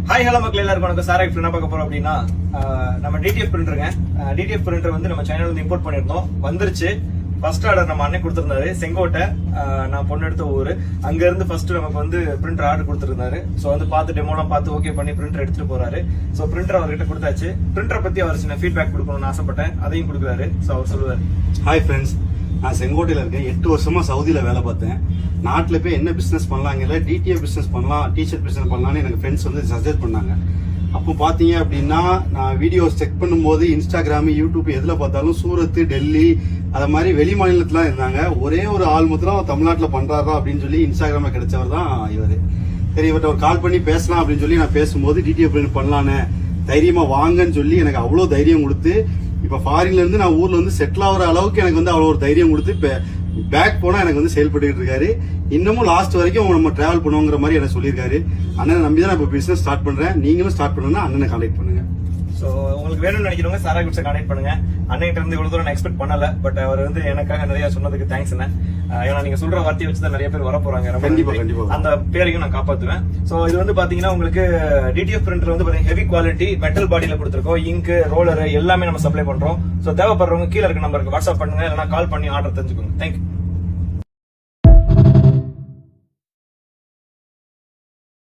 Hi hello மக்கள் எல்லாருக்கும் வணக்கம். சார் என்ன பார்க்க போறோம் அப்படின்னா நம்ம டிடிஎஃப் பிரிண்டருங்க. டிடிஎஃப் பிரிண்டர் வந்து நம்ம சைனால இருந்து இம்போர்ட் பண்ணிருந்தோம், வந்துருச்சு. ஃபர்ஸ்ட் ஆர்டர் நம்ம அண்ணன் கொடுத்திருந்தாரு, செங்கோட்டை. நான் பொண்ணு எடுத்த ஊரு, அங்க இருந்து ஃபர்ஸ்ட் நமக்கு வந்து பிரிண்டர் ஆர்டர் கொடுத்திருந்தாரு. சோ வந்து பார்த்து டெமோலாம் பார்த்து ஓகே பண்ணி பிரிண்டர் எடுத்துட்டு போறாரு. சோ பிரிண்டர் அவர்கிட்ட கொடுத்தாச்சு. பிரிண்டரை பத்தி அவர் சின்ன ஃபீட்பேக் கொடுக்கணும்னு ஆசைப்பட்டேன், அதையும் கொடுக்குறாரு. சோ அவர் சொல்லுவாரு. ஹாய் ஃப்ரெண்ட்ஸ், நான் செங்கோட்டையில இருக்கேன். 8 வருஷமா சவுதியில வேலை பார்த்தேன். நாட்டில் போய் என்ன பிசினஸ் பண்ணலாங்கல, டிடிஎஃப் பிசினஸ் பண்ணலாம், டிஷர்ட் பிசினஸ் பண்ணலாம்னு எனக்கு ஃப்ரெண்ட்ஸ் வந்து சஜஸ்ட் பண்ணாங்க. அப்போ பாத்தீங்க அப்படின்னா நான் வீடியோஸ் செக் பண்ணும்போது இன்ஸ்டாகிராம், யூடியூப் எதுல பார்த்தாலும் சூரத், டெல்லி அத மாதிரி வெளி மாநிலத்துல இருந்தாங்க. ஒரே ஒரு ஆள் மாத்திரம் தமிழ்நாட்டில் பண்றாரா அப்படின்னு சொல்லி இன்ஸ்டாகிராம்ல கிடைச்சவர் தான் இவரு. சரி, இவர்கிட்ட ஒரு கால் பண்ணி பேசலாம் அப்படின்னு சொல்லி நான் பேசும்போது டிடிஎஃப் பிரிண்ட் பண்ணலான்னு தைரியமா வாங்கன்னு சொல்லி எனக்கு அவ்வளவு தைரியம் கொடுத்து, இப்ப ஃபாரின்ல இருந்து நான் ஊர்ல வந்து செட்டில் ஆகிற அளவுக்கு எனக்கு வந்து அவ்வளவு ஒரு தைரியம் கொடுத்து இப்ப பேக் போனா எனக்கு வந்து செயல்பட்டு இருக்காரு. இன்னமும் லாஸ்ட் வரைக்கும் நம்ம டிராவல் பண்ணுவோங்கிற மாதிரி எனக்கு சொல்லியிருக்காரு. அண்ணனை நம்பி தான் நான் இப்ப பிசினஸ் ஸ்டார்ட் பண்றேன். நீங்களும் ஸ்டார்ட் பண்ணணும்னா அண்ணனை கான்டாக்ட் பண்ணுங்க. சோ உங்களுக்கு வேணும்னு நினைக்கிறவங்க சாரா குட்ஸை கான்டாக்ட் பண்ணுங்க. அண்ணன் இருந்து இவ்வளவு தூரம் நான் எக்ஸ்பெக்ட் பண்ணல, பட் அவர் வந்து எனக்காக நிறைய சொன்னதுக்கு தேங்க்ஸ் அண்ணன். ஏன்னா நீங்க சொல்ற வார்த்தையை வச்சுதான் நிறைய பேர் வர போறாங்க. கண்டிப்பா அந்த பேரையும் நான் காப்பாத்துவேன். சோ இது வந்து பாத்தீங்கன்னா உங்களுக்கு டிடிஎஃப் பிரிண்டர் வந்து பாத்தீங்கன்னா ஹெவி குவாலிட்டி மெட்டல் பாடியில கொடுத்துருக்கோம். இங்க், ரோலர் எல்லாமே நம்ம சப்ளை பண்றோம். சோ தேவைப்படுறவங்க கீழே இருக்க நம்பருக்கு வாட்ஸ்அப் பண்ணுங்க, இல்லைன்னா கால் பண்ணி ஆர்டர் தெரிஞ்சுக்கோங்க. தேங்க்யூ.